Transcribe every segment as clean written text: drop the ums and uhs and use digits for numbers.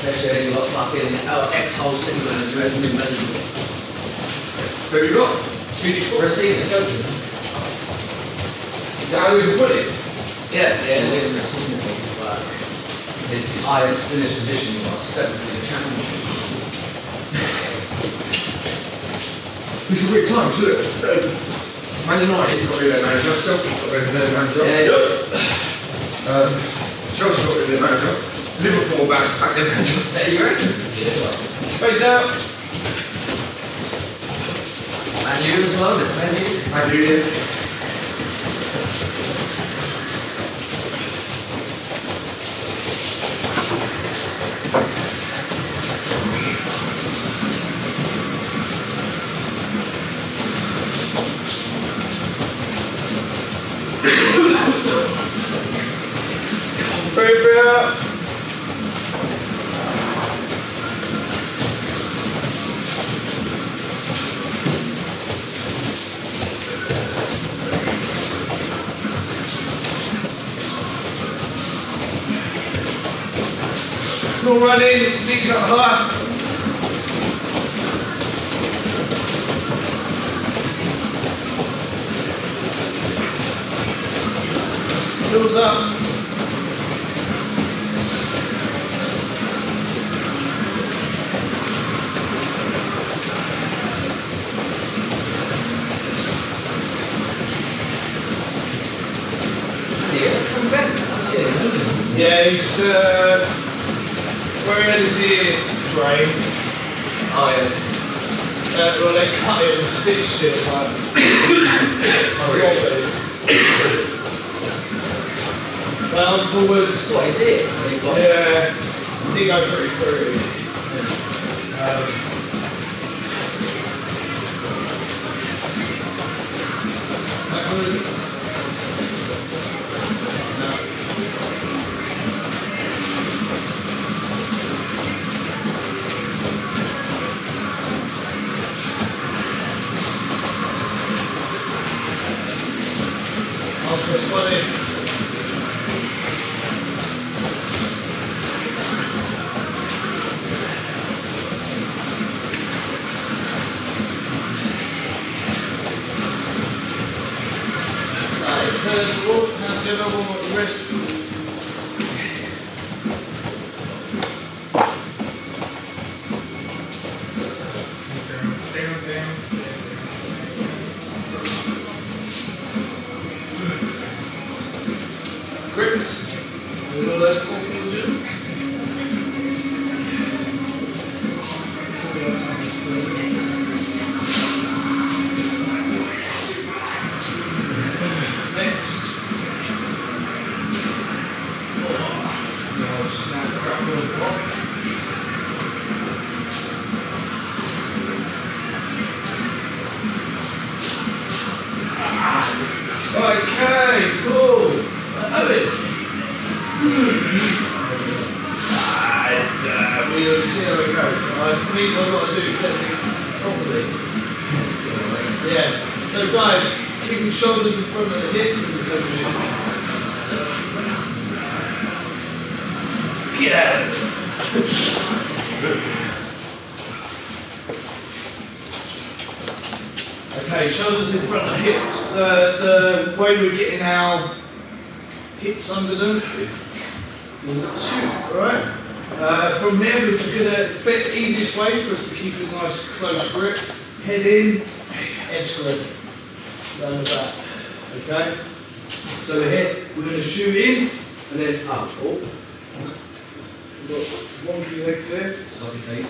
Especially you've got fucking X-hole single and dreading in management. Who have you got? Swedish football? Racine and Chelsea. Is that how you put it? Yeah, Liam Racine is like his highest finished position was 7th in the championship. It's a weird time, isn't it? Man United got rid of their manager, Celtic got rid of their manager. Chelsea got rid of their manager. Liverpool about to sack their manager. There you go. Face out. Man U as well, Man U. Man U. Free out. No running, knees up high. Heels up. Yeah, he's where is he trained? Oh yeah. Well, they cut it and stitched it like. Oh really? Bounce forwards. What he did? Yeah, he go pretty free. Backward. Oscar's funny. Nice, there's the walk, now let's get over with the wrists. Grips, a little less something to do. Next. Snap, grab, block. Okay, cool. Owen. We'll see how it goes. It means I've got to do technique properly. Yeah. So guys, keep your shoulders in front of the hips and the toes. Get out. Okay, shoulders in front of the hips. The way we're getting our hips under them. Alright? From there, we're just going to, the easiest way for us to keep a nice close grip, head in, S grip, down the back. Okay? So the head, we're going to shoot in and then up. Oh. We've got wonky legs there. Sloppy feet.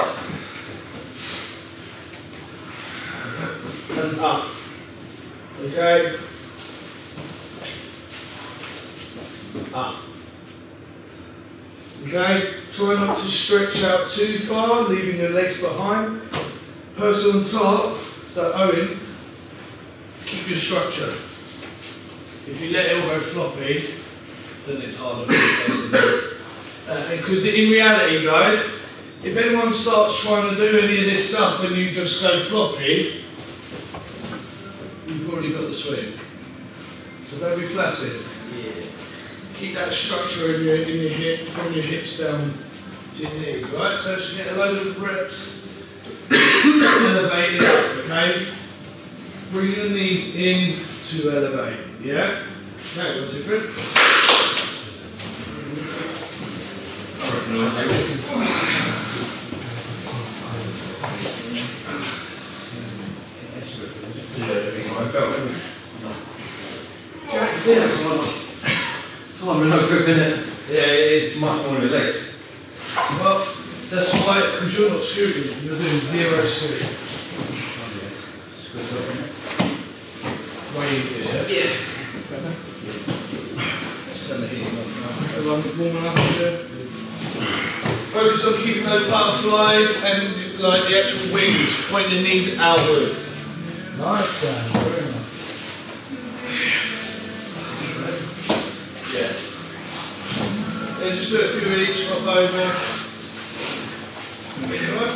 And up. Okay? Up. Okay? Try not to stretch out too far, leaving your legs behind. Person on top, so Owen, keep your structure. If you let it all go floppy, then it's harder for the person. Because in reality, guys, if anyone starts trying to do any of this stuff and you just go floppy, you've already got the swing. So don't be flaccid. Yeah. Keep that structure in your hip, from your hips down to your knees, right? So you get a load of reps elevated up, okay? Bring your knees in to elevate, yeah? Okay, 1, 2, 3. Yeah, it's much more relaxed. Well, that's why, because you're not scooting, you're doing zero scooting. Way easier, yeah? Stand the heating up now. Warm enough, yeah? Focus on keeping those butterflies and like the actual wings, point the knees outwards. Nice, Dan. Very nice. Yeah. Then just do a few of each, hop over. Alright?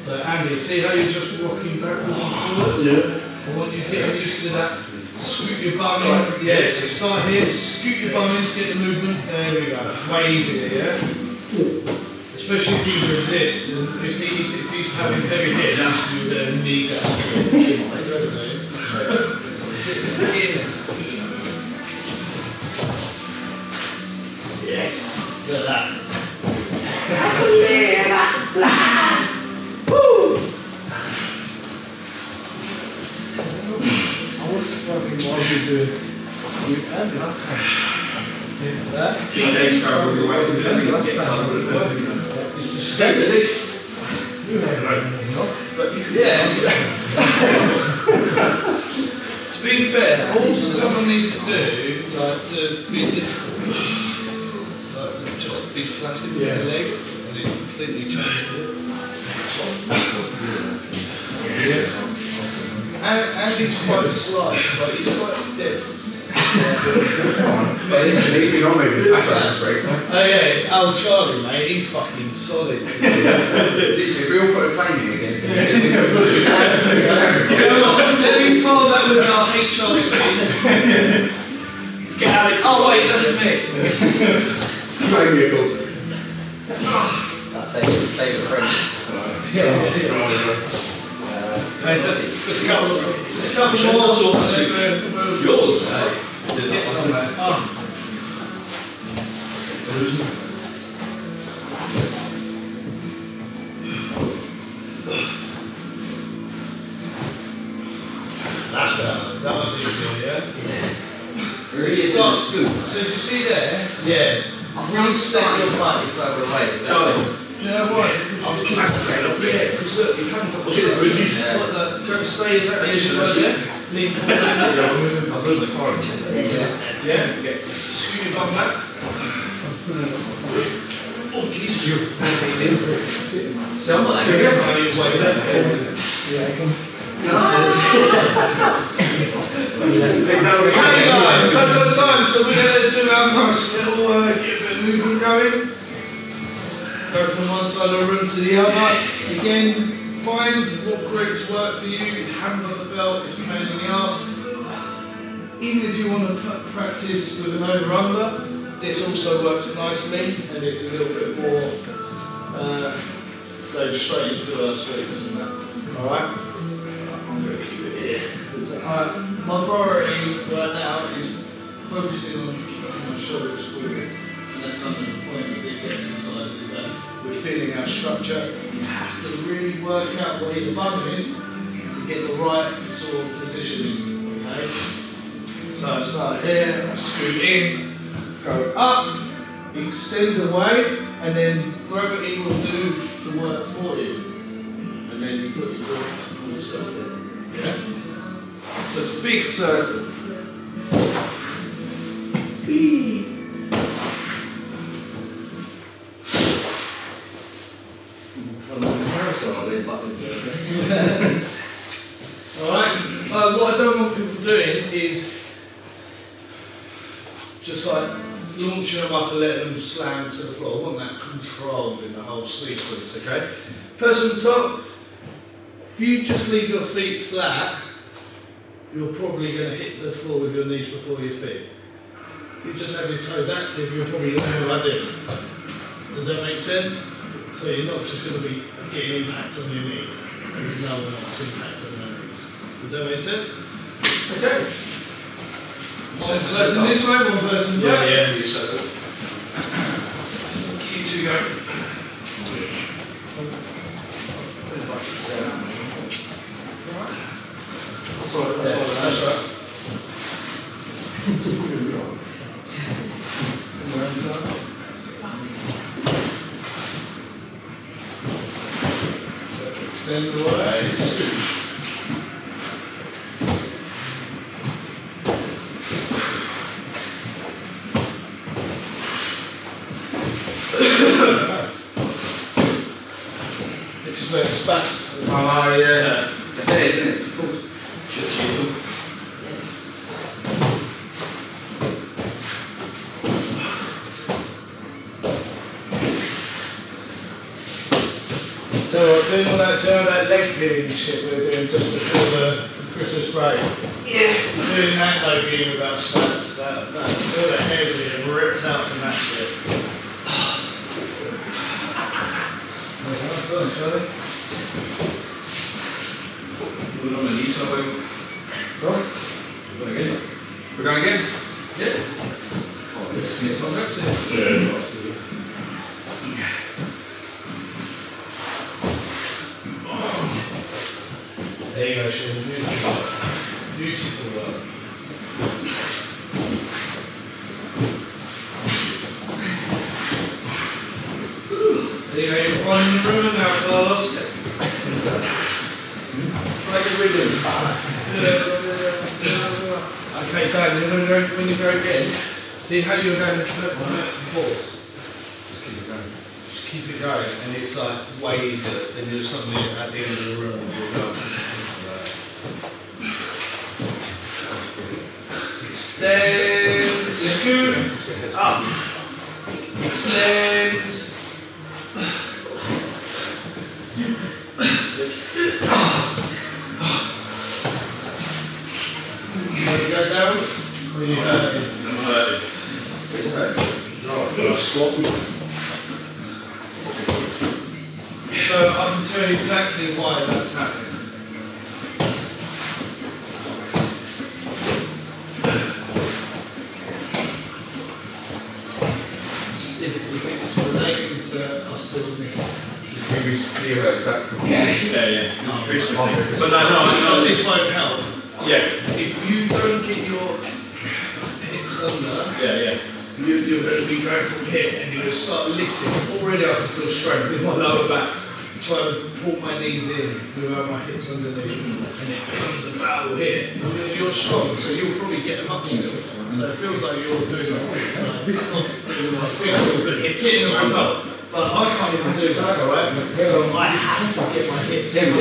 So Andy, see how you're just rocking backwards and forwards? Yeah. I want you getting used to that. Scoot your bum in. Yeah, so start here, scoot your bum in to get the movement. There we go. Way easier, yeah? Especially if you resist, and if he's having heavy hits, you're going to need that. Yes, look at that. Woo! I was struggling while you do with Andy last time. Teenage travel the way to get covered with it. It's just stupid. You have But yeah. To be fair, all someone needs to do, like to be difficult, like just be flaccid with your leg, and it completely changes it. And he's quite slight, but he's quite dense. But listen, if you're not moving back straight. Oh yeah, old Charlie, mate, he's fucking solid. Literally, if we all put a claim in against him, Let me follow that with our HR team. Get Alex. Oh wait, that's me. Maybe a call. That favourite friend. Hey, just a couple more sort of Yours, get somewhere. Oh. That's better. That was easier, yeah? So you start scoop. So did you see there? Yeah. I'm really slightly further away. Charlie. Do you know why? Because look, you haven't got the shoulders. Go stay exactly as you were there. Lean forward. I've moved the forward. Yeah. Scoot your bum back. Oh Jesus! So I'm not that good. Yeah, I can. Hey guys, time. So we're going to do our nice little get a bit of movement going. Go from one side of the room to the other. Again, find what groups work for you. Hand on the belt, it's a pain in the arse. Even if you want to practice with an over-under, this also works nicely and it's a little bit more go straight into our sweeps and that. Alright? I'm going to keep it here. My priority right now is focusing on keeping my shoulders forward. And that's kind of the point of this exercise, is that we're feeling our structure. You have to really work out where your bum is to get the right sort of positioning, okay? So I start here, I scoot in, go up, extend away, and then gravity will do the work for you. And then you put your joints and pull yourself in, yeah? So it's a big circle. Alright, what I don't want people doing is just like launching them up and letting them slam to the floor. I want that controlled in the whole sequence, okay? Person on top, if you just leave your feet flat you're probably going to hit the floor with your knees before your feet. If you just have your toes active, you're probably looking like this. Does that make sense? So you're not just going to be getting impact on your knees. There's no else impact on your knees. Does that make sense? Okay. One person this way, one person that. Yeah, you said it. You two go. That's right. Extend the legs. This is where it spats. Oh, yeah. It's the head, isn't it? Of course. So I'm doing all that, that leg peeling shit we're doing just before the Christmas break. Yeah. Doing that though being about stats, that all the hair being ripped out from that shit. Well done, Charlie. We're on the knees, so we're What? going again. We're going again? Yeah. Oh, let's get some reps in. There you go, Sean. Beautiful. Beautiful work. There you go, you're finding the room now, Carlos. Like a rhythm. Okay, Dan, when you go again, see how you're going to pause. Just keep it going, and it's like way easier. Then you're suddenly at the end of the room and you'll go. Extend, scoot, up. Extend. When you go down, when you hurting. I'm hurting. So I can tell you exactly why that's happening. It's related to us doing this. Yeah. But no, this won't help. Yeah. If you don't get your hips under, Yeah. you're going to be going from here and you're going to start lifting. Already I can feel strength in my lower back. Try to pull my knees in without my hips underneath, and it becomes a battle here. You're strong, so you'll probably get them up still. So it feels like you're doing hitting them as well. But I can't even do that, right? So I have to get my hips in.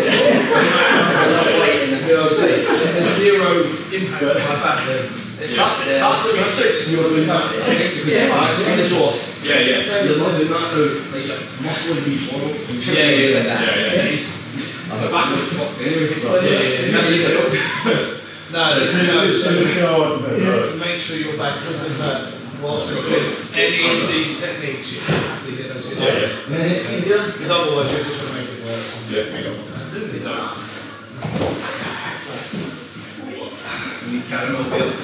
There's zero impact on my back then. It's up with your switch. You're doing that. Yeah, it's off. Yeah. You're not doing that, muscle and beach model. Yeah. I'm a backwards fuck. No, to make sure your back doesn't hurt whilst we're doing any of these techniques, you have to get those in. Because otherwise you're just going to make it worse. Yeah. We don't want that, do we? You carry on build.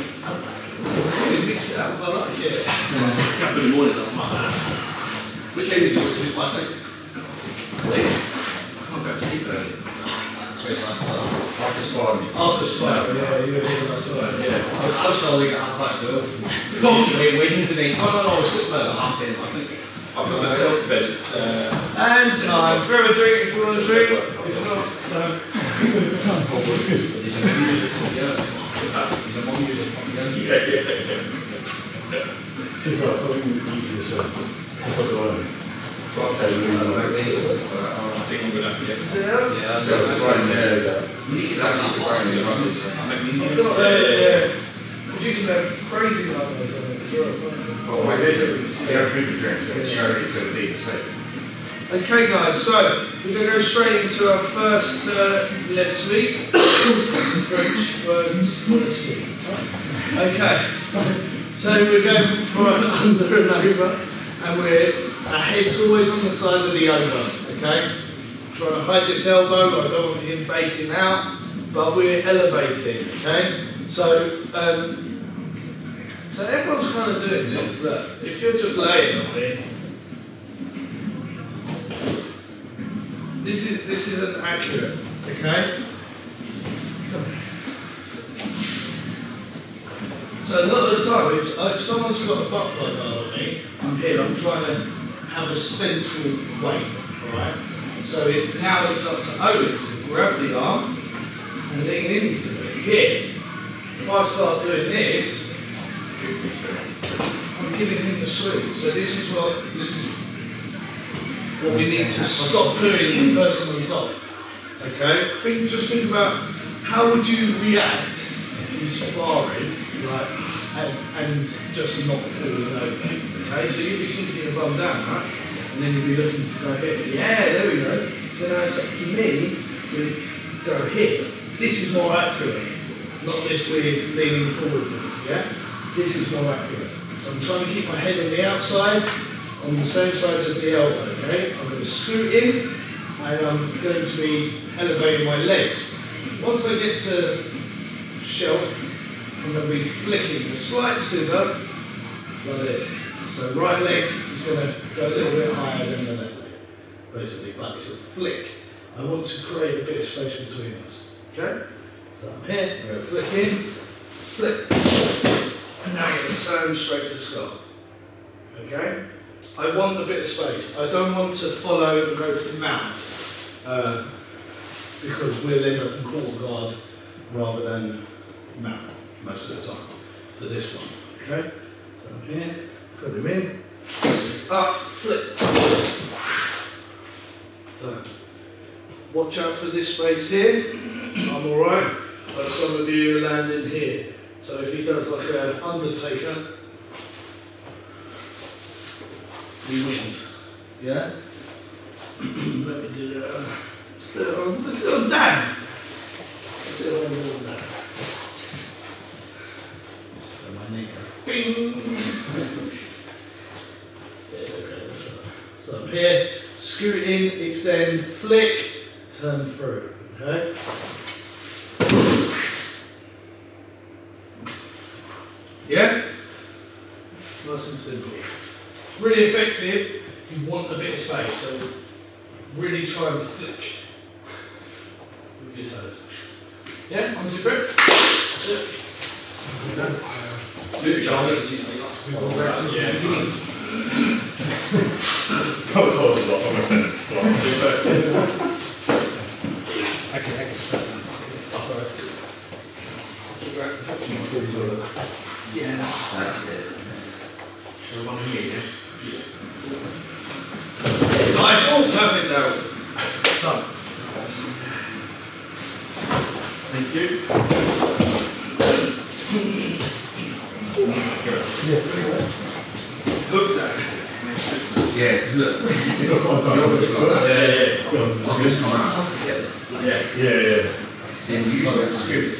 We mix it up, I like it. Couple in the morning, I'm like that. Which lady did you sleep last night? Lady? I can't go to sleep early. After sparring. After sparring, yeah, you were here last night. Yeah. I was starting at 12:30. Waiting to me. No, I was sitting there at 10:30. I think. I put myself to bed. And time. Grab a drink if you want a drink. If not, no. Is your mum usually coffee early? Is your mum usually coffee early? Yeah. Well, I'll tell you, I think I'm gonna have to get some. yeah, so it's right there. It's actually surprising the muscles. I've got yeah. But you can have crazy like those on it as well. Well, my vision, they have good drinks, it's charity to the deep sleep. Okay guys, so We're going to go straight into our first left sweep. That's the French words, left sweep. Okay, so we're going for an under and over, and our head's always on the side of the over, okay? Trying to hide this elbow, I don't want him facing out, but we're elevating, okay? So everyone's kind of doing this. Look, if you're just laying on it, this isn't accurate, okay? So a lot of the time, if someone's got a butterfly bar on me, I'm trying to have a central weight, alright? So it's up to Owen to grab the arm and lean into it. Here, if I start doing this, I'm giving him the sweep. So this is what we need to stop doing in the person on top. Okay? Just think about how would you react in sparring, like, and just not falling over. Okay? So you'd be sinking your bum down, right? And then you'd be looking to go here. Yeah, there we go. So now it's up to me to go here. This is more accurate. Not this weird leaning forward thing, yeah? This is more accurate. So I'm trying to keep my head on the outside, on the same side as the elbow, okay? I'm going to scoot in, and I'm going to be elevating my legs. Once I get to shelf, I'm going to be flicking the slight scissor, like this. So right leg is going to go a little bit higher than the left leg, basically, but it's a flick. I want to create a bit of space between us, okay? So I'm here, I'm going to flick in, flip, and now I'm going to turn straight to Scott, okay? I want a bit of space. I don't want to follow and go to the mount, because we'll end up in quarter guard rather than mount most of the time for this one, okay? So I'm here, put him in, up, flip. So, watch out for this space here. I'm alright, but some of you are landing here. So if he does like an undertaker, he wins. Yeah? Let me do that. Still down. Still on the down. So my knee goes bing. So I'm here, scoot in, extend, flick, turn through. Okay? Yeah? Nice and simple. Really effective. You want a bit of space, so really try and flick with your toes. Yeah? 1, 2, 3. That's it. Good job. Yeah. Probably caused a lot of us in it before. I can step down. Yeah, that's it. Everyone here, yeah? Nice. Perfect now. Done. Thank you. Good, Zach. Yeah, because look, Yeah. I'm just trying to hold together. Yeah. Then you use that script.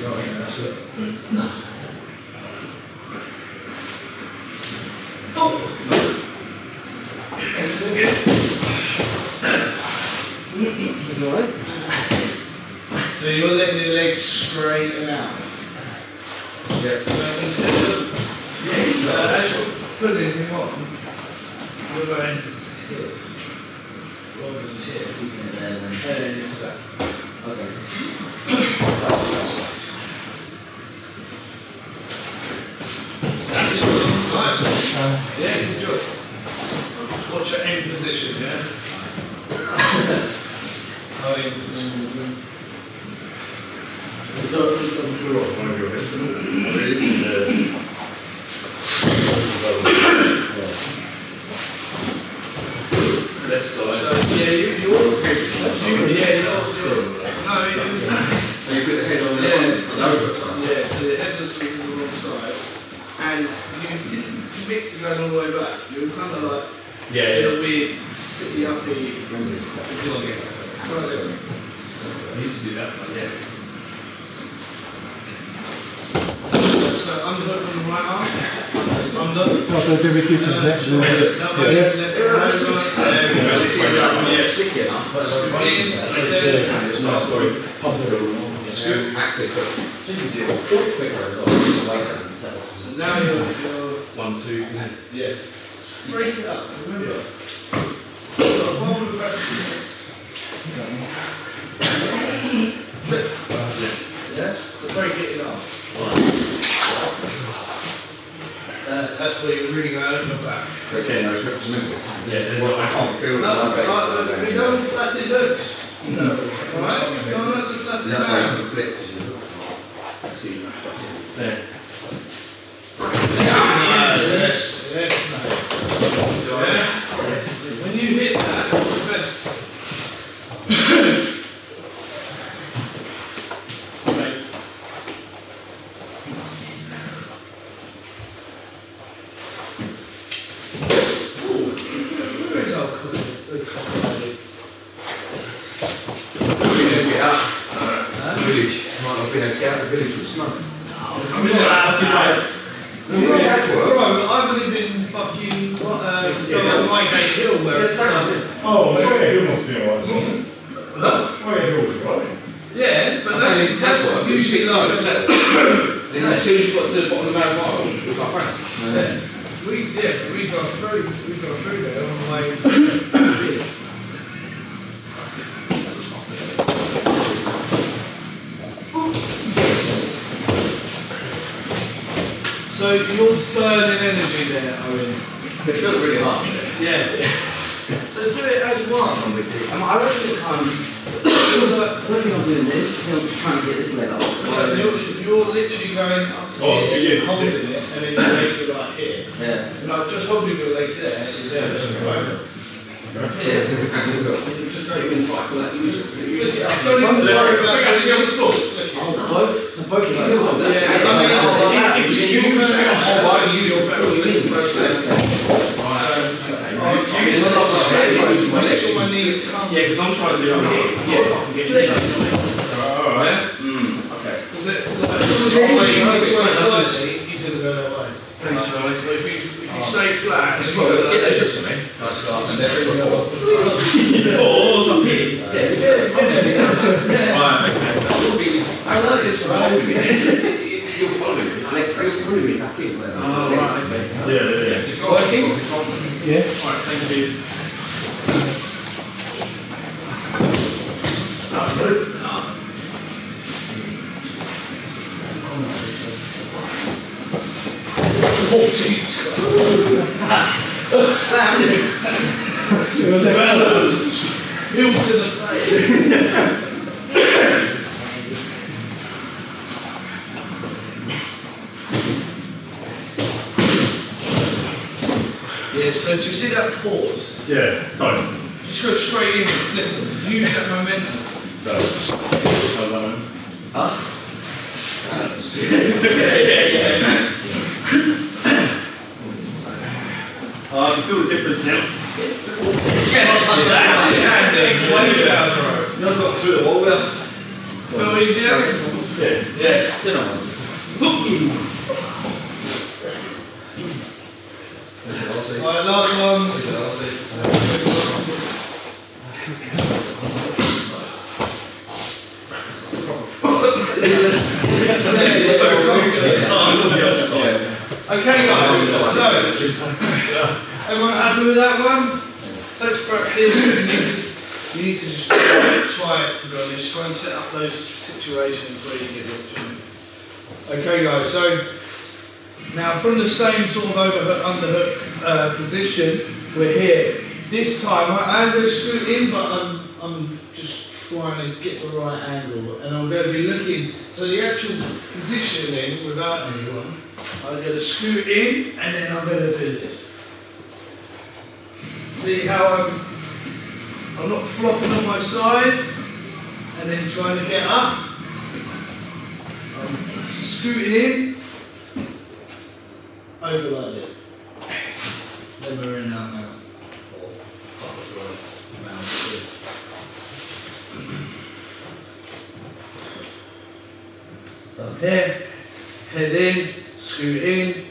So you're letting your legs straighten out. Yeah. So instead of as you're putting him on, you're going here. Rather than here. And then it's that. Okay. That's it. Nice. Yeah, good job. Watch your aim position, yeah? Left side. So yeah, you're So you put the head on the over. yeah, so the head was on the wrong side, and you didn't commit to going all the way back. You were kind of like in a weird city uppy position. I used to do that, so yeah. So underhook on the right arm. Under. So a bit different. Left hand over. There we go. Sticky enough. Active. So you do it quicker as well. So now you're 1, 2, yeah. Break it up. Remember. One with the rest of this. Yeah. So break it up. That's where you're really going to open your back. Okay, no, it's remember this time. Yeah, Well, I can't feel No, that. we don't flaccid hooks. No. Alright? No, that's a flaccid That's why you back. have to flip. See, there. Yes, yes, mate. Yeah. When you hit that, it's the best. Right. Where's our cookie? village. Might not have been able to get out of the village with smoke. Bro, I've only been fucking Highgate Hill where it's Oh, Highgate Hill must be alright. Highgate Hill was right. yeah, but that's usually like Then as soon as you got to the bottom of the Mount Mile, it was like bang. we drive through there on the way. So you're burning energy there, Owen. It feels really hard. Yeah. So do it as one. I reckon it comes. I don't think I'm doing this. I think I'm just trying to get this leg up. You're literally going up to here, holding it, and then your legs are like here. Yeah. And I'm just holding your legs there, is there, just right. Yeah, just very good fight for that. You just Don't even worry about both of you. If you use your whole body, use your make sure my knees come. Yeah, because I'm trying to do it here. Yeah, I can get you. Alright. Okay. Was it like he's going to go that way. Thanks, Charlie. If you stay flat, Get those hips to me. Nice start. And then before. Oh, it's up here. Yeah. Right, okay. I like this one. You'll follow me. You'll probably be back in. Oh, right, okay. Yeah. Is it working? Yeah. Alright, thank you. Oh, Jesus. Sam. Hill to the face. Yeah, so do you see that pause? Yeah, fine. Just go straight in and flip them. Use that momentum. Huh? I can feel the difference now. That's it, Andy. Way down, bro. You've got through the wall there. Feel easier? Alright, last one. Okay guys, so everyone happy with that one? Takes practice, you need to just try it to be honest, try and set up those situations where you get the opportunity. Okay guys, so now from the same sort of overhook, underhook position, we're here. This time I'm going to scoot in, but I'm just trying to get the right angle, and I'm going to be looking, so the actual positioning without anyone, I'm going to scoot in and then I'm going to do this. See how I'm not flopping on my side and then trying to get up. I'm scooting in, over like this. Then we're in out now. So here, head in, scoot in,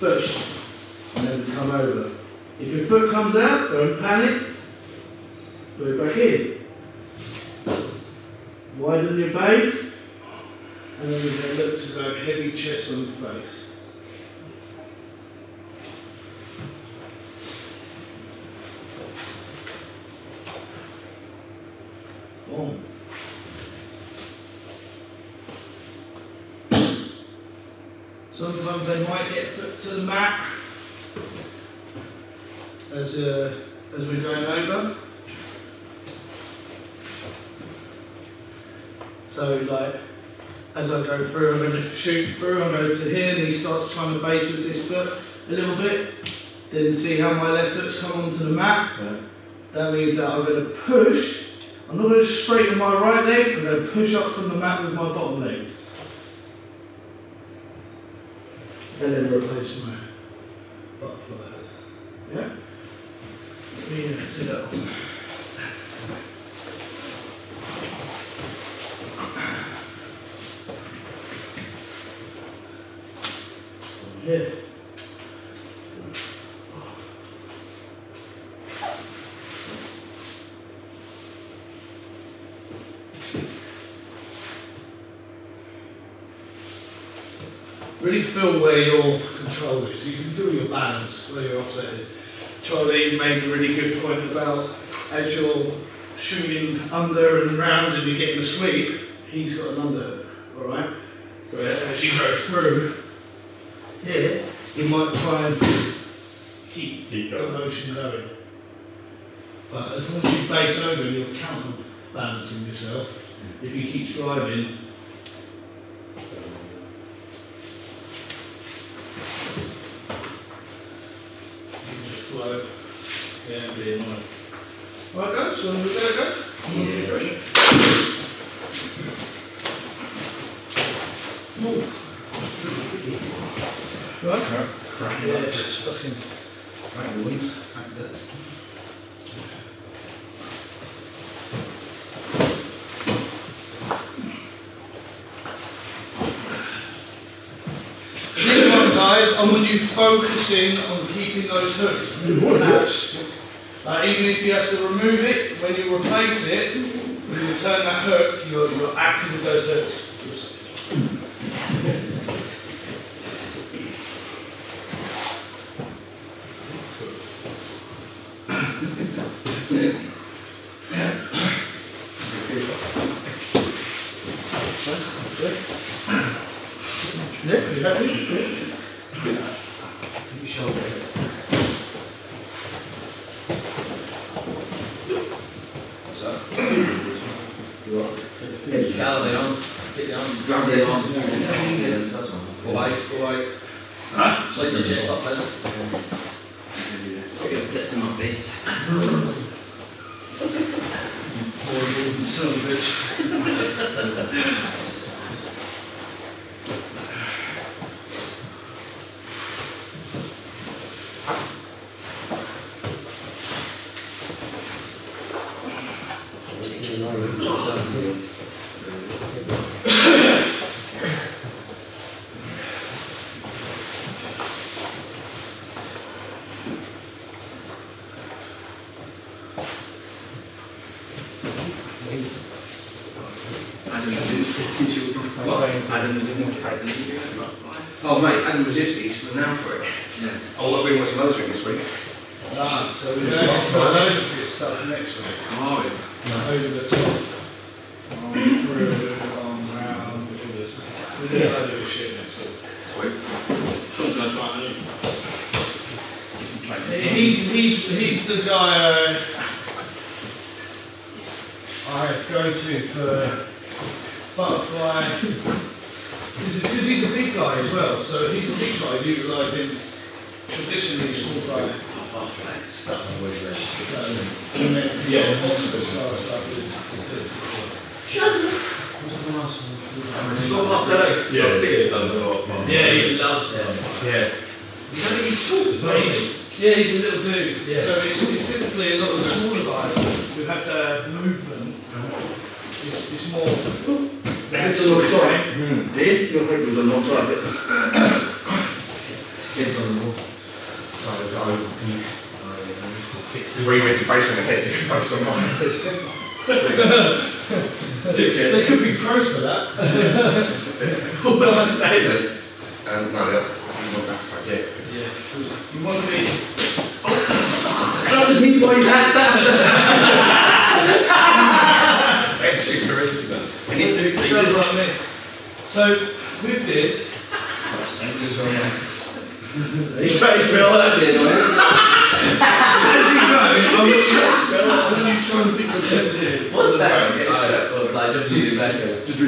push, and then come over. If your foot comes out, don't panic, put it back in. Widen your base, and then we're going to look to go heavy chest on the face. Boom. Sometimes they might get foot to the mat as we're going over. So like, as I go through, I'm going to shoot through, I'm going to here, and he starts trying to base with this foot a little bit. Then see how my left foot's come onto the mat. Yeah. That means that I'm going to push. I'm not going to straighten my right leg, I'm going to push up from the mat with my bottom leg. And then replace my butterfly. Yeah? Let me do that one. Here. Really feel where your control is. You can feel your balance, where your offset is. Charlie made a really good point about as you're shooting under and round and you're getting a sweep, he's got an underhook, alright? So as you go through here, you might try and keep the motion going. But as long as you base over, you're counterbalancing yourself. If you keep driving, flow. Yeah, be annoying. Right guys, so we're going to go. 1, 2, 3. Right? Yeah, it's just fucking Right, the wings, like that. This one, guys, I want you focusing on keeping those hooks attached. Even if you have to remove it, when you replace it, when you turn that hook, you're active with those hooks. Nick, you happy? You shoulder it. What's that? You are. Get the on. Get the on. Grab the on. Easy. That's all. Go away. Huh? Slide your chest up, Liz. Get some on base. Poor son of a bitch. Oh mate, Adam was yesterday, he's now for it. Yeah. Oh, what we watching motoring this week? Ah, so we're going to get to load of this stuff next week. Oh, yeah. Over the top. On through, on round, all this. We're doing a load of this shit next week. Sweet. That's right, He's the guy I go to for butterfly. Because he's a big guy as well, so he's a big guy utilising traditionally small guy stuff. So, and then yeah, monster star stuff is He's got lots of egg. Yeah, I see it does a lot of fun. yeah, he loves it. Yeah. You don't think he's short as well? Yeah, he's a little dude. Yeah. So it's typically a lot of the smaller guys who have the movement. It's more. That's Here, your paper was a long time. It's on the wall. Remix based on the head, if you based on mine. There could be pros for that. What was I saying? No, that's my idea. Yeah. You want to be. That was me by his hands Extra original. And it do Sounds like me. So, with this, His face fell out. as you go, I'm just trying to spell out when you try and pick your template. What's that? I just need it back here. It's a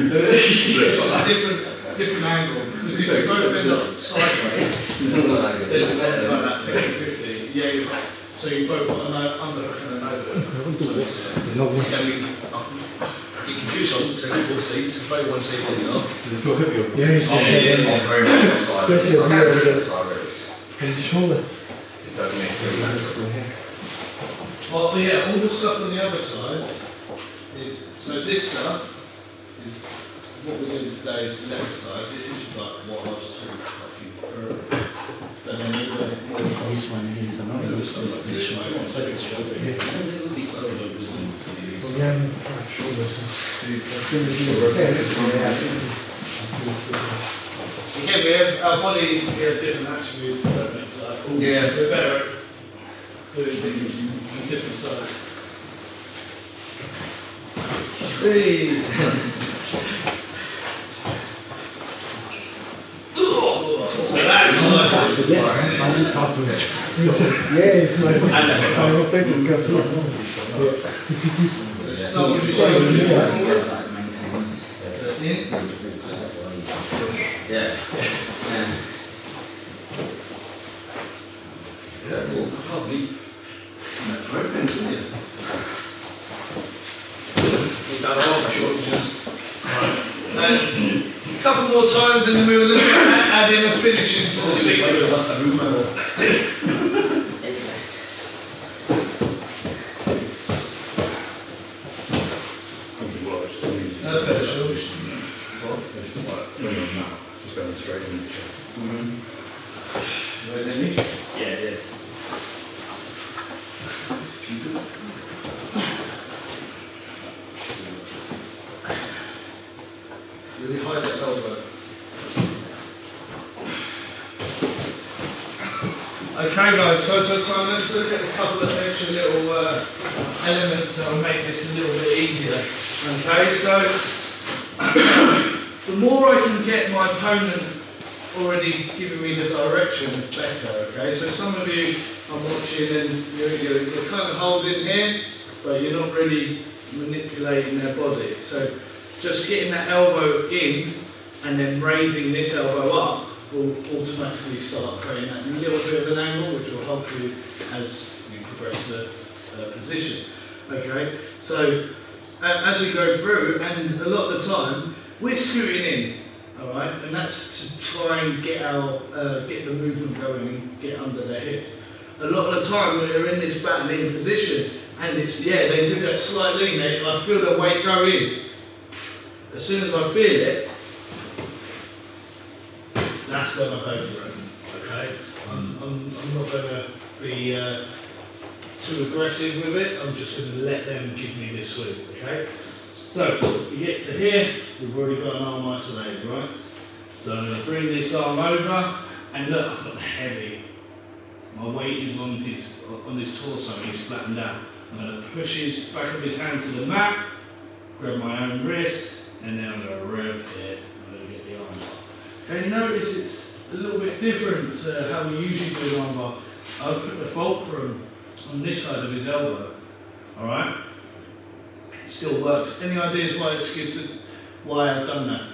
different angle. Because if you both end up sideways, then it's like that 50-50. Yeah, so you both got an underhook and an overhook. So you can choose some, so you 4 seats, if they 1 seat, then you're off. And the shoulder. It doesn't make sense. Well, yeah, all the stuff on the other side is, so this stuff is, what we're doing today is the left side, this is like what I was talking through. But then you've got it more This one is the other stuff like this, right? So it's shoulder. So the business is. Again, we have, our body, we have different attributes, don't we? Like, Yeah. we're better at doing things on different sides. So that's like, I just talked to him. You said, yeah, it's my I don't think it's good. so start with the shoulder. Yeah. Yeah, well, probably. Perfect, isn't it? We've done all the shortages. And a couple more times and then we will look at adding a finishing to the sequence. That's better, sure. Just going straight in the chest. Yeah. Really hide that elbow. Okay guys, so let's look at a couple of extra little elements that will make this a little bit easier. Okay, so the more I can get my opponent already giving me the direction, the better. Okay, so some of you I'm watching and you're kind of holding here, but you're not really manipulating their body. So just getting that elbow in and then raising this elbow up will automatically start creating that little bit of an angle, which will help you as you progress the position. Okay, so as we go through, and a lot of the time we're scooting in, all right, and that's to try and get get the movement going and get under their hip. A lot of the time we're in this battling position, and it's they do that slight lean. I feel the weight go in. As soon as I feel it, that's when I go for it. Okay, I'm not going to be too aggressive with it. I'm just going to let them give me this sweep. Okay, so we get to here. We've already got an arm isolated, right? So I'm going to bring this arm over, and look, I've got the heavy. My weight is on his torso. He's flattened out. I'm going to push his back of his hand to the mat, grab my own wrist, and then I'm going to rev it. I'm going to get the arm bar. Okay, notice it's a little bit different to how we usually do an arm bar. I'll put the fulcrum on this side of his elbow. All right. It still works. Any ideas why it's good to why I've done that?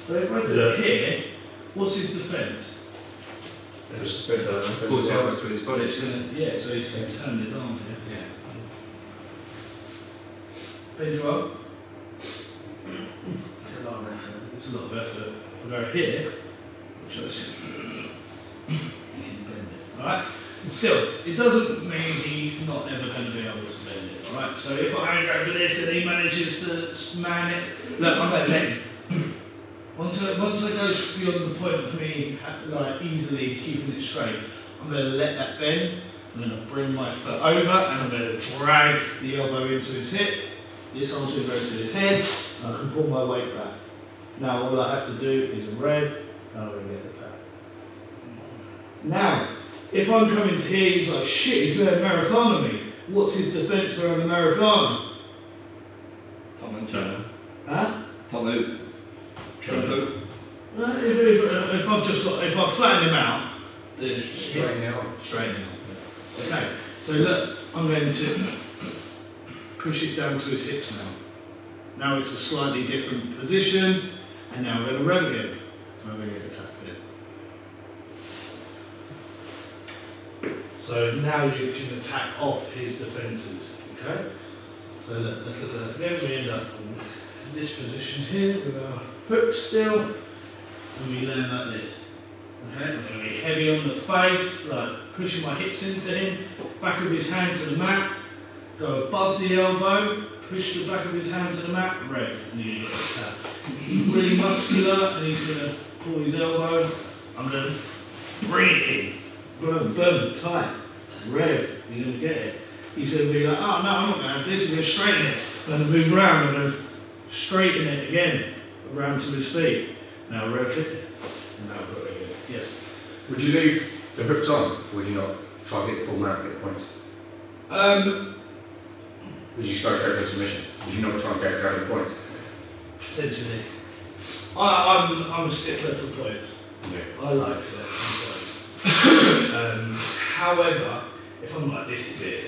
So if I do it here, what's his defence? Pulls the elbow to his body. Yeah, so he can turn his arm here. Yeah. Bend you up. It's a lot of effort. It's a lot of effort. If I go here, which I see, you can bend it. Alright? Still, it doesn't mean he's not ever going to be able to bend it. Right, so if I hang over this and he manages to man it, look, I'm going to let him. Once I go beyond the point of me like easily keeping it straight, I'm going to let that bend. I'm going to bring my foot over and I'm going to drag the elbow into his hip. This arm's going to go to his head and I can pull my weight back. Now all I have to do is rev and I'm going to get the tap. Now, if I'm coming to here, he's like, shit, he's going to Americana me. What's his defence for an Americana? Tom and Turner. Huh? Tom out. Turner. If I've flattened him out, there's Straighten out. Straighten out. Okay, so look, I'm going to push it down to his hips now. Now it's a slightly different position, and now we're going to rev again. I'm going to get a tap in. So now you can attack off his defences, okay? So let's look at that again. We end up in this position here with our hook still, and we land like this. Okay, I'm going to be heavy on the face, like pushing my hips into him, back of his hand to the mat, go above the elbow, push the back of his hand to the mat, rev, and you get a tap. He's really muscular, and he's going to pull his elbow. I'm going to bring it in. Boom, boom, tight, rev, you're going to get it. He's going to be like, oh no, I'm not going to have this, I'm going to straighten it. I'm going to move around, I'm going to straighten it again, around to his feet. Now rev it, and now put it again. Yes? Would you leave the hooks on, or would you not try to get full mount at the point? Would you start straight for submission? Would you not try and get down the point? Potentially. I'm a stickler for points. Yeah. I like points. However, if I'm like, this is it,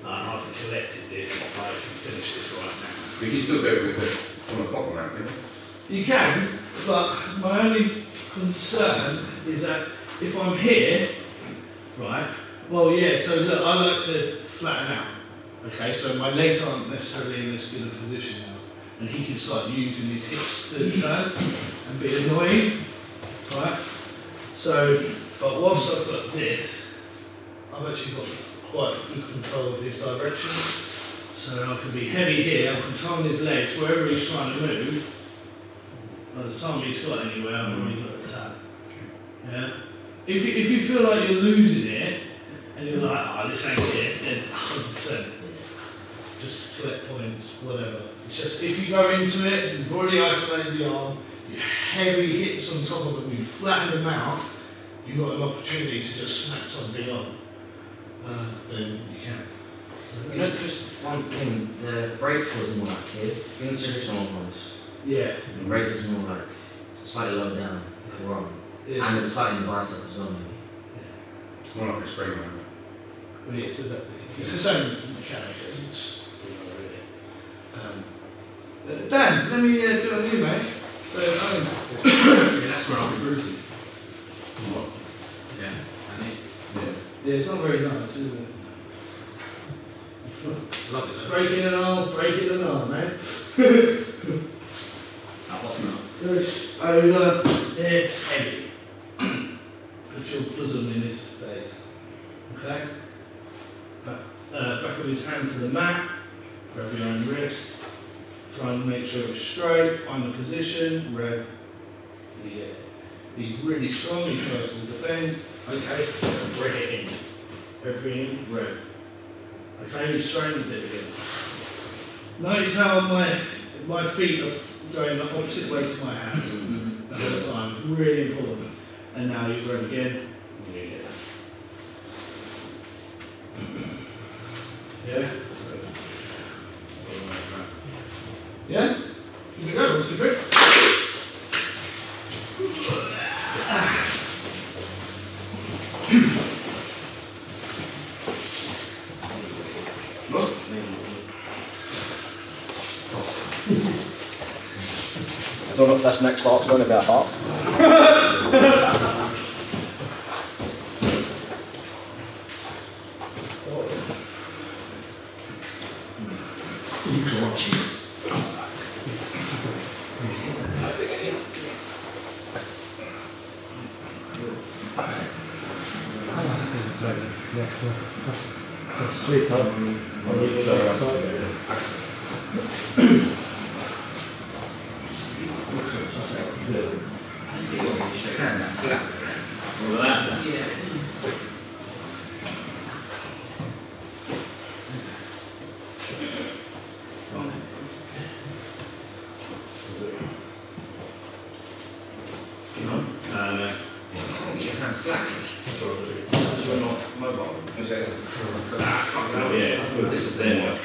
I've collected this, I can finish this right now. But you can still do it with the from the bottom mount, can you? You can, but my only concern is that if I'm here, right, well yeah, so look, I like to flatten out, okay, so my legs aren't necessarily in this good a position now, and he can start using his hips to turn and be annoying, right, so, but whilst I've got this, I've actually got quite good control of his direction, so I can be heavy here, I'm controlling his legs, wherever he's trying to move. By the time he's got anywhere, I've already got a tap. Yeah? If you feel like you're losing it, and you're like, oh, this ain't it, then 100%. Just collect points, whatever. It's just, if you go into it, you've already isolated the arm, you heavy hips on top of them, you flatten them out, you've got an opportunity to just snap something on. Then you can. So, just one thing, the break was more like here, in the traditional ones. Yeah. The break is more like slightly low down if you're wrong. Yes. And it's slightly in the bicep as well, maybe. More like a spring mount. Well, yeah, it's exactly. It's the same mechanic, it's just, Dan, let me do it on you, mate. So, Yeah, that's where I'll be bruising. What? Yeah, I need. yeah, it's not very nice, is it? Love it though. Breaking an arm, mate. That wasn't up. Push over, it's heavy. Put your bosom in his face. Okay? Back of his hand to the mat, grab your own wrist, try and make sure it's straight, find the position, rev. Yeah. He's really strong, he tries to defend. Okay, bring it in. Everything in, rev. Okay, he straightens it again. Notice how my feet are going the opposite way to my hands at the time. It's really important. And now you rev again. Yeah? Yeah? Here we go, 1, 2, 3. Look. I don't know if this next part's going to be a part. Yes, Sleep up. On the other side. All of that. Yeah. No. Your hand flat. You're not mobile. Oh, yeah. This is their one.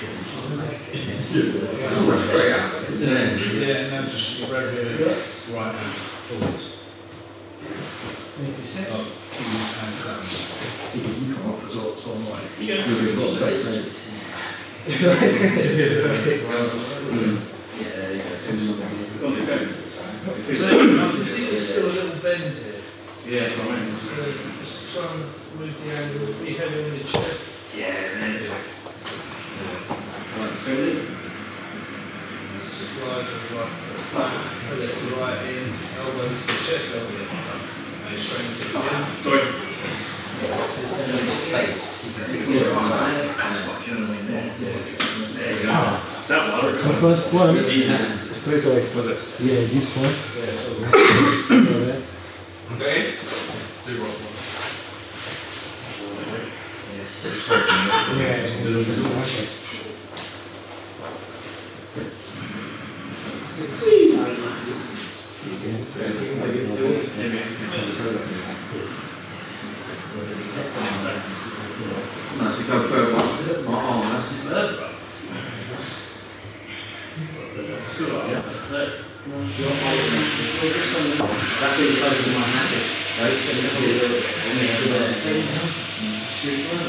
Straight out. Yeah, and then just spread here, right hand forwards. Oh, keep your hand down. So, you can see there's still a little bend here. Yeah, that's what I mean. Just try and move the angle, be heavy on your chest. Slide your right foot. Press the right in, elbows to chest level. And straighten it again. Sorry. Space. That one. The first one, Yeah. straight away. Was it? Yeah, this one. Okay. No, to go further up. My arm, that's That's it, close to my hand. Right?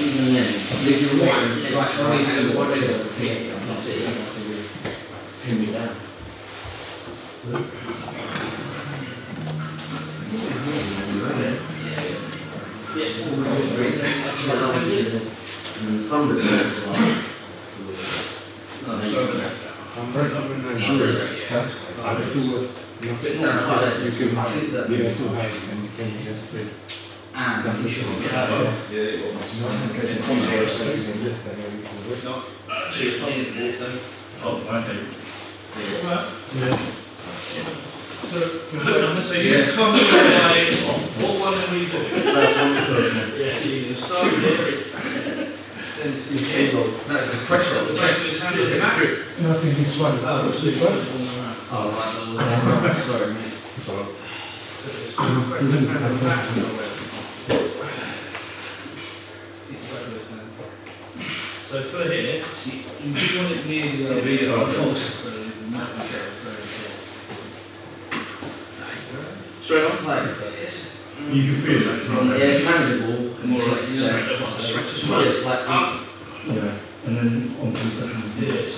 Even then, if you're right, try and do whatever. That's it, pin me down. Oh, okay. So you come away, what one are we doing? First one. Yeah, so you can start here, extend to the elbow. That's the pressure on the Take chest. his hand at the back. No, I think this one. Oh, what's This this one? one? Oh, right, sorry, mate. So for here, you do want it near the elbow. Straight It's on. like, You can feel that. yeah, it's manageable. More like, like stretch as well. yeah, it's like, Yeah. And then on to the second. Yeah, so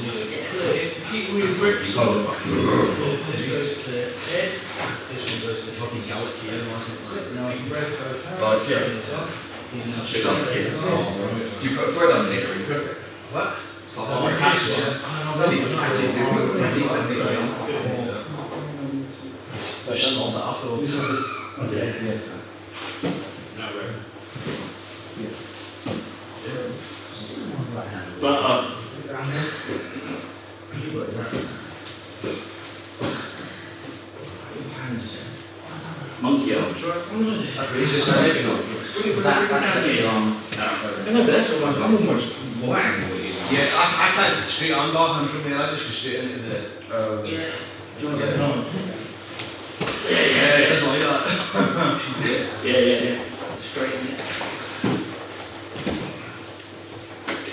you keep all your grips on. This goes to the head, this one goes to the fucking gallop here. Now you can break both hands. Right, yeah. This up. You can now Should straighten I? it up. Do you put a thread underneath or you put it? What? It's like on a patch, yeah. Just slot that afterwards. Okay. But monkey up. It's just heavy on. no, but that's almost, I'm almost whang what you want. Yeah, I can't straight on backhand from there, I just go straight into the. Yeah. Yeah, it's like that. Yeah. Straight in it.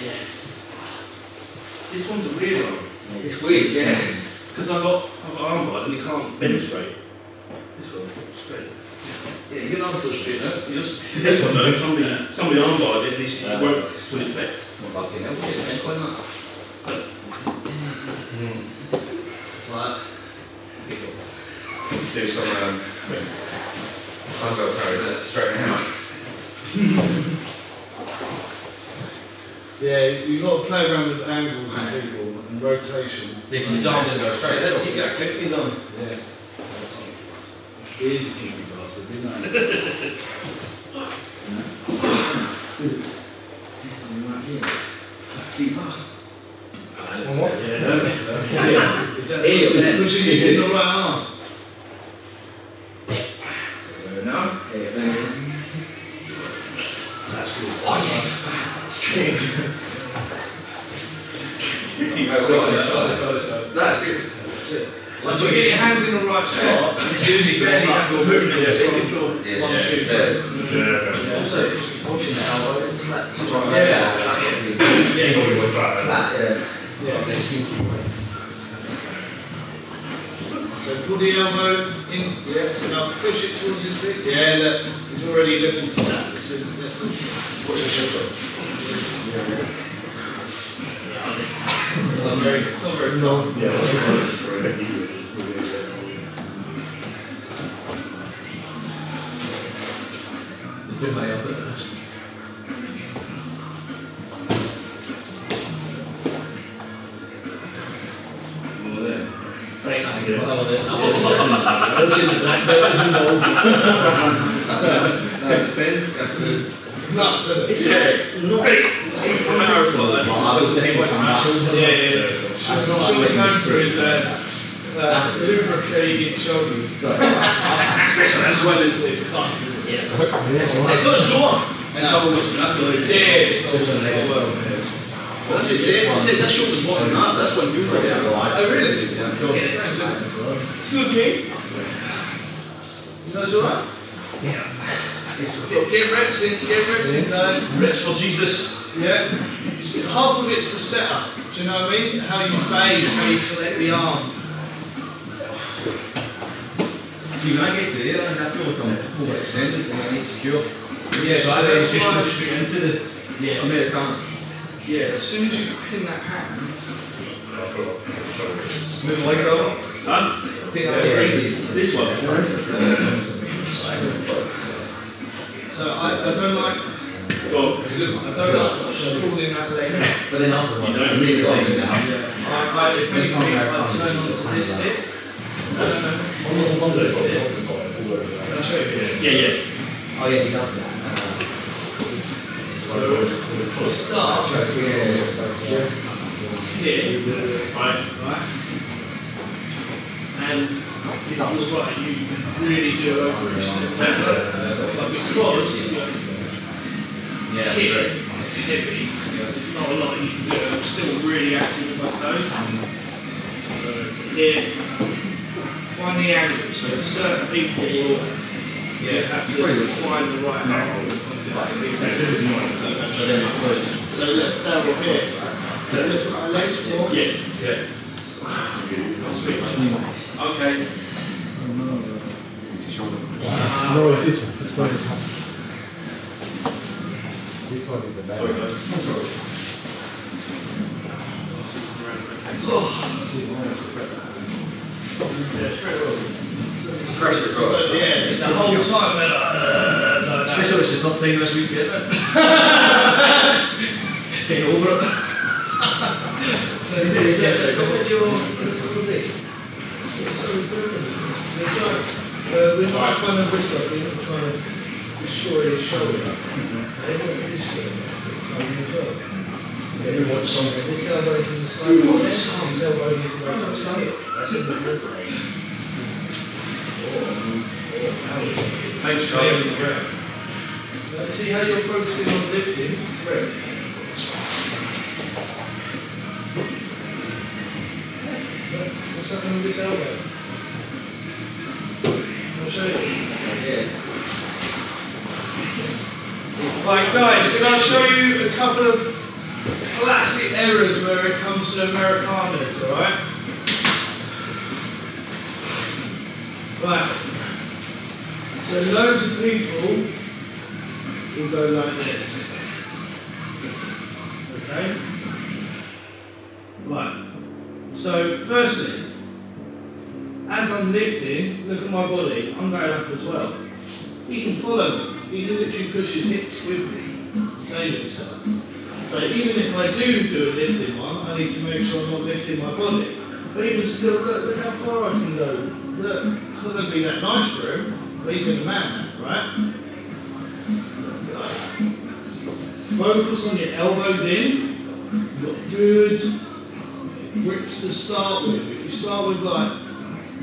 Yeah. This one's a weird one. It's weird, yeah. Because I've got arm bar and you can't bend straight. This one's straight. Yeah, you don't go straight now. You just. This one though, somebody arm barred it and it won't fully fit. Well, fucking hell, it's been quite that. It's like. Do some, I'll go carry that straight out. Yeah, you've got to play around with angles and people and rotation. Because his arm didn't go straight, that's all. You got click his arm. Yeah. He is a kinky bastard, we know. This one right here. Too far. Is that Here, pushing it in the right arm? No. That's good. That's good. Once you get your hands in the right spot, as soon as you barely have to move it, take control. Yeah, 1, 2, 3. Yeah. Also, just watching the elbow, isn't that touch on Yeah. that? Yeah. So pull the elbow in, yeah, now push it towards his feet. Yeah, look, he's already looking to that. Watch your shoulder. It's not very fun. Do my elbow first. Right, I get it. Well, then, I'll see the black belt is involved. It's nuts, isn't it? It's It's a marathon. Yeah. Sean's known for his lubricating shoulders. Especially as well as it comes. It's not sore. And double muscular. Yeah, it's But that's what it said. It said that shoulder's wasn't that. That's what you were saying. Oh, really? Excuse me? You know it's alright? Get reps in, guys. Reps for Jesus. Yeah. Half of it's the setup. Do you know what I mean? How you base, how you collect the arm. See, when I get to there, I feel like I'm overextended and I need secure. Yeah, So I just go straight into the American. Yeah, as soon as you pin that hand, Move the leg over. take that This one. So I don't like pulling that leg. But then after one, If anything, I turn onto this hip. Onto this hip. I'll show you. oh yeah, he does that. For a start, here, right, and it was right, you really do overextend that. But because it's here, it's heavy, there's not a lot you can do. I'm still really active with my toes. Here, find the angle. So certain people will have to find the right angle. So look, now we're here. Look at my legs more. Yes. Yeah. Okay. No, it's this one. It's not this one. This one is the bad one. Pressure across. Yeah, it's the whole time they're like, Especially if it's the top thing this weekend. Get over it. so yeah, look at your it's so good. We're not trying to whistle, we're not trying to destroy his shoulder. They want this shoulder. We watch something. This elbow is in the side. This elbow is in the side. That's in the good range. Thanks, Charlie. See how you're focusing on lifting? Right. What's happening with this elbow? I'll show you. Right, guys, can I show you a couple of classic errors where it comes to Americanas, alright? Right. So loads of people will go like this. Okay? Right. So firstly, as I'm lifting, look at my body, I'm going up as well. He can follow me. He can literally push his hips with me. Save himself. So even if I do a lifting one, I need to make sure I'm not lifting my body. But even still, look how far I can go. Look, it's not going to be that nice for him, but he can man that, right? Focus on your elbows in, got good grips to start with. If you start with like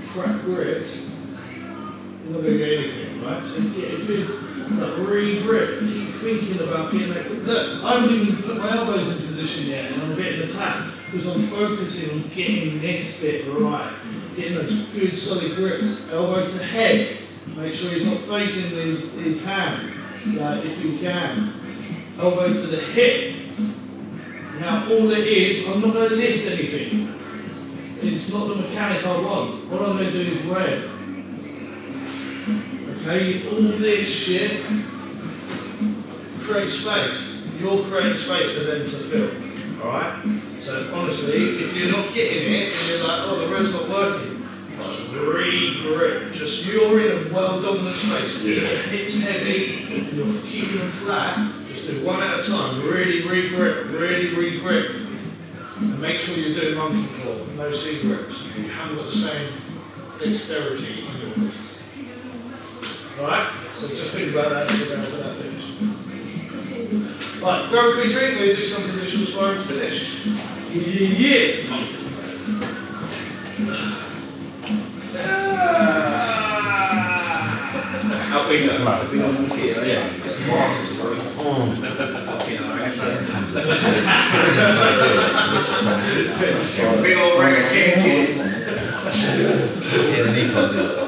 crap grips, you're not going to get anything, right? So get a good like, re-grip. Keep thinking about getting that grip. Look, I haven't even put my elbows in position yet and I'm getting the tap because I'm focusing on getting this bit right. Getting a good solid grip. Elbow to head. Make sure he's not facing his hand, like if you can. Elbow to the hip. Now all it is, I'm not going to lift anything. It's not the mechanic I want. What I'm going to do is rev. Okay, all this shit, create space. You're creating space for them to fill. Alright? So honestly, if you're not getting it, and you're like, oh, the rev's not working, just re-grip. Just you're in a well-dominant space. Yeah. Your hips heavy, and you're keeping them flat. Just do one at a time. Really re-grip, really re-grip. And make sure you're doing monkey claw, no C-grips. You haven't got the same dexterity on your wrists. Alright? So just think about that as you're going for that finish. Right, grab a quick drink, we'll do some positional sparring to finish. Yeah! How big that? Yeah. It's the bars, it's the big old ring of kids. Yeah, the knee club, yeah.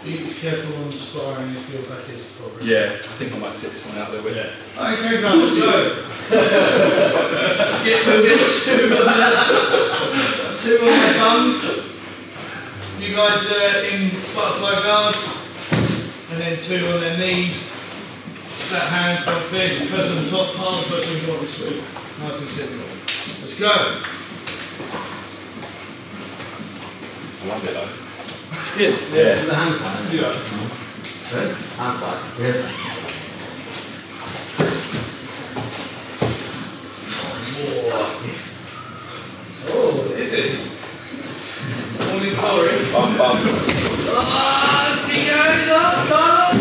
Be careful on sparring if your back is covered. Yeah, I think I might sit this one out a little bit. Okay, guys, so get moving two on their thumbs. You guys are in butterfly guard, and then two on their knees. Flat hands, one fist, person on top, palm, person on bottom, sweep. Nice and simple. Let's go. I love it though. It's good. Yeah. It's a hand fight. Yeah. Right? Hand fight. Yeah. Oh, is it? Morning glory. Bum, bum. Ah, keep going up, Carlos.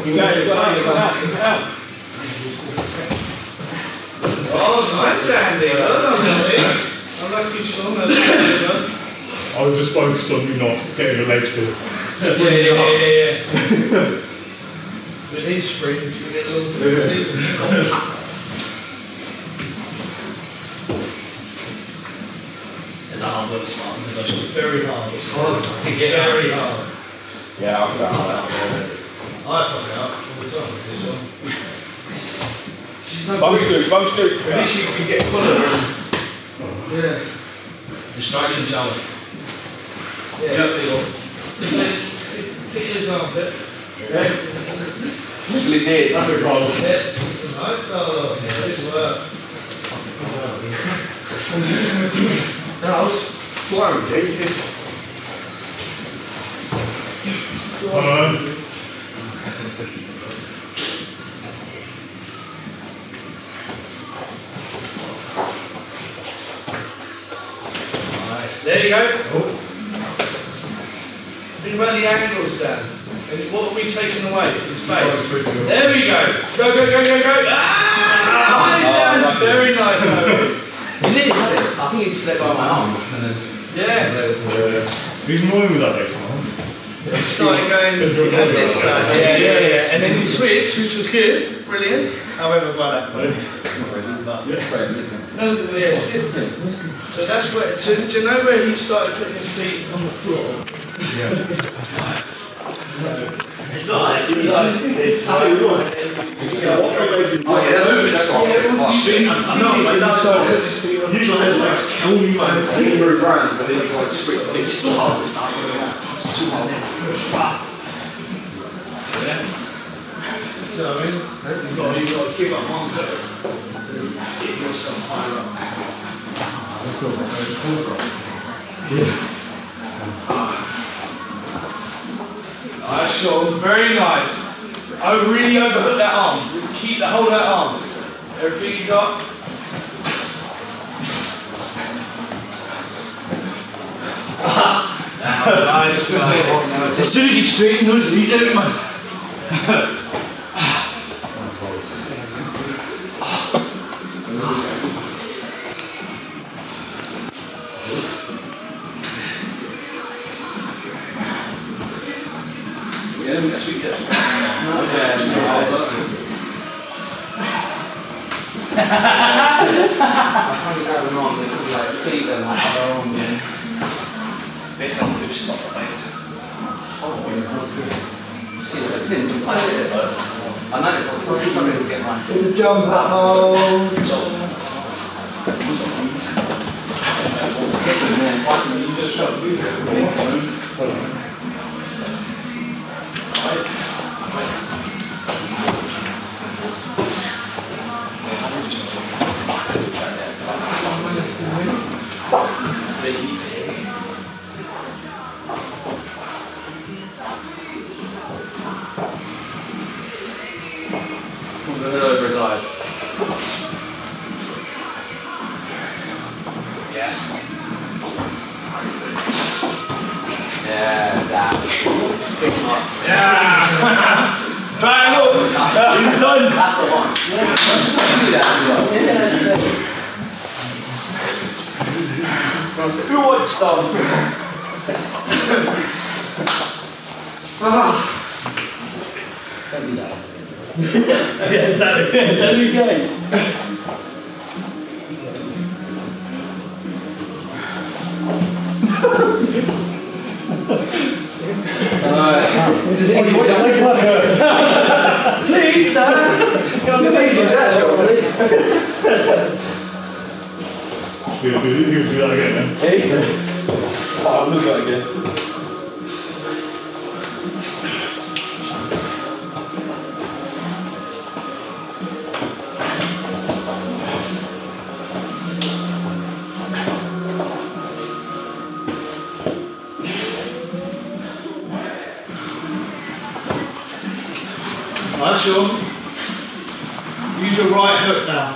You go out. Oh, nice, Andy. Well done, Andy. I'm lucky Sean. That's good, I was just focused on you not getting your legs to. yeah. With these springs, you get a little fancy. It's a hard work to start because It's very hard. It's hard to get very hard. Yeah, I'll go out. I fuck it up all the time with this one. Bum scoop. At least you can get colour. Yeah. distraction challenge. Yeah. Tickle his armpit. Okay. Tickle his head. That's a goal. Yeah. Nice, Carlos. Nice work. That was flying deep. Nice. There you go. Think about the angles, Dan. And what are we taking away? His face. There we go. Go. Ah! Dan. Very nice. You nearly had it. I think you just let go of my arm. And then Yeah. Who's annoying with that next one? Started going, you had this side, yeah. And then you switch, which was good, brilliant. However, by that point, it's not really, but no, yeah, it's good. So that's where, do you know where he started putting his feet on the floor? Yeah. It's not actually like, it's so what? No, but that's so usually there's like counting like move around, but then you like switch. It's still hard. It's not really that. It's too hard. Yeah. So I mean, you've got to give up one foot to get yourself higher up. Let's go. Nice, Sean. Very nice. Really overhook that arm. Keep the hold of that arm. Everything you got. As soon as you straighten those knees out, man. Yeah, that's what you get. I find that an arm, they could like feet and like other arm, yeah. Based on who's stop the base. It's him, I noticed I was probably struggling to get my In the jump hold. over dive. Yes. Yeah, that. Yeah! Triangle! He's done! That's the one. Do that as well. Who wants some? Don't be that. Yeah, exactly. There we go. This is easy. Please, sir. This is easy, that's surely. You'll do that again then. I'll look at it again. Right, Sean. Use your right hook now.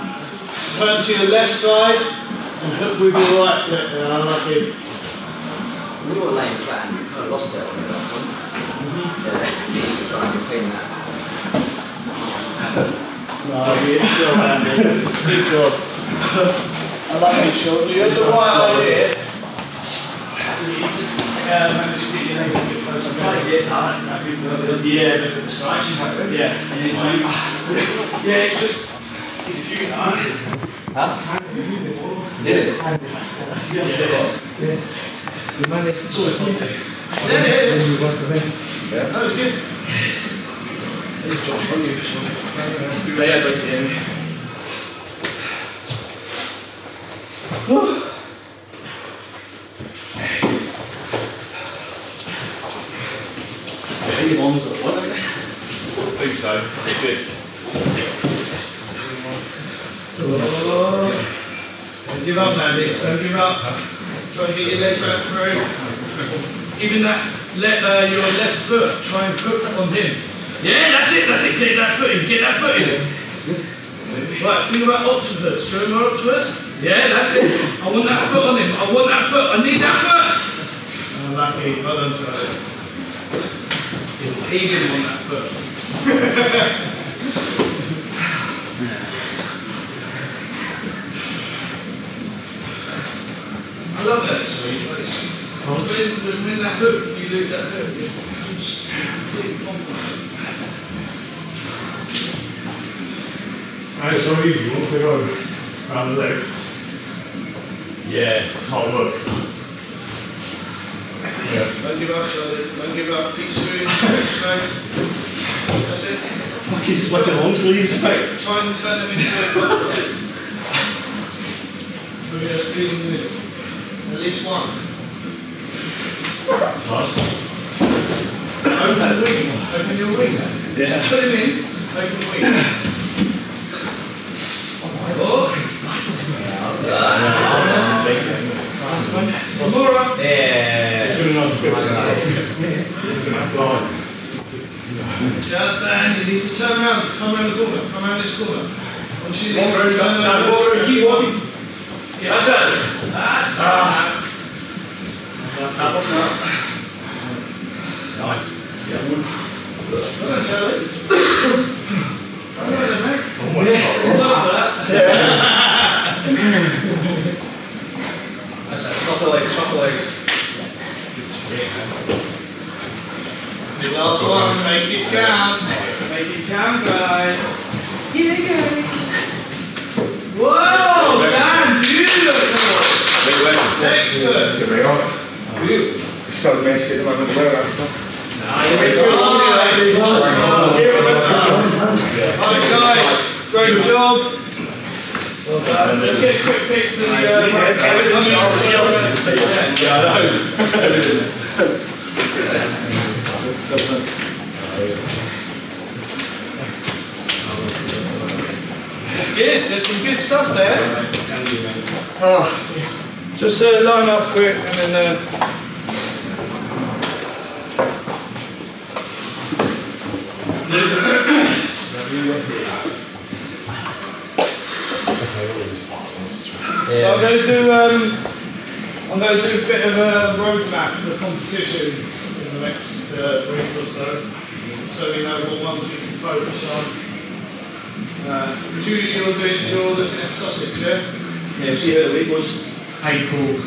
Turn to your left side and hook with your right hook. Yeah, I like it. When you were laying flat and you kind of lost it on that one. Yeah, you need to try and retain that. No, good job, Andy. Good job. I like it, Sean. You had the right idea. Manage to get your legs a bit closer. Yeah, that's right. Yeah, and then yeah, it's just if you get that. Huh? Did it? You managed to sort of Yeah. you work for me. That was good. Yeah, drink it in. Your ones at one, aren't they? I think so. Good. Don't give up, Andy. Don't give up. Try and get your legs back through. Even that, your left foot, try and hook on him. Yeah, that's it. Get that foot in. Get that foot in. Right, think about octopus. Show him our octopus. Yeah, that's it. I want that foot on him. I want that foot. I need that foot. Oh, lucky. Well done, Charlie. He didn't want that foot. I love that sweet, but it's when that hook, you lose that hook, you're just completely confident. And it's so easy once they go around the legs. Yeah, it's hard work. Yeah. Don't give up, Charlie. Don't give up. Keep screwing, stretch, that's it. Fucking like a long sleeves, mate. Try and turn them into a compliment. Bring a speed in the middle. At least one. Nice. Open the wings. Open your wings. Yeah. Put him in. Open the wings. Oh. More up. Yeah. It's really nice. Good. It's a nice line. Shut down. You need to turn around. Come around the corner. Come around this corner. Once you leave, Keep walking. yeah, that's it. That wasn't up. the legs, swap the legs. The last one, make it count. Make it count, guys. Here, guys. Whoa, Dan, beautiful. Excellent. So messy at the moment, where that's Alright guys, great job. Well done. Let's get a quick pic for the It's good, there's some good stuff there. Just line up quick and then So I'm going to do a bit of a roadmap for the competitions in the next week or so we know what ones we can focus on. Judy, you're looking at Sussex, yeah? Yeah, see how the week was. April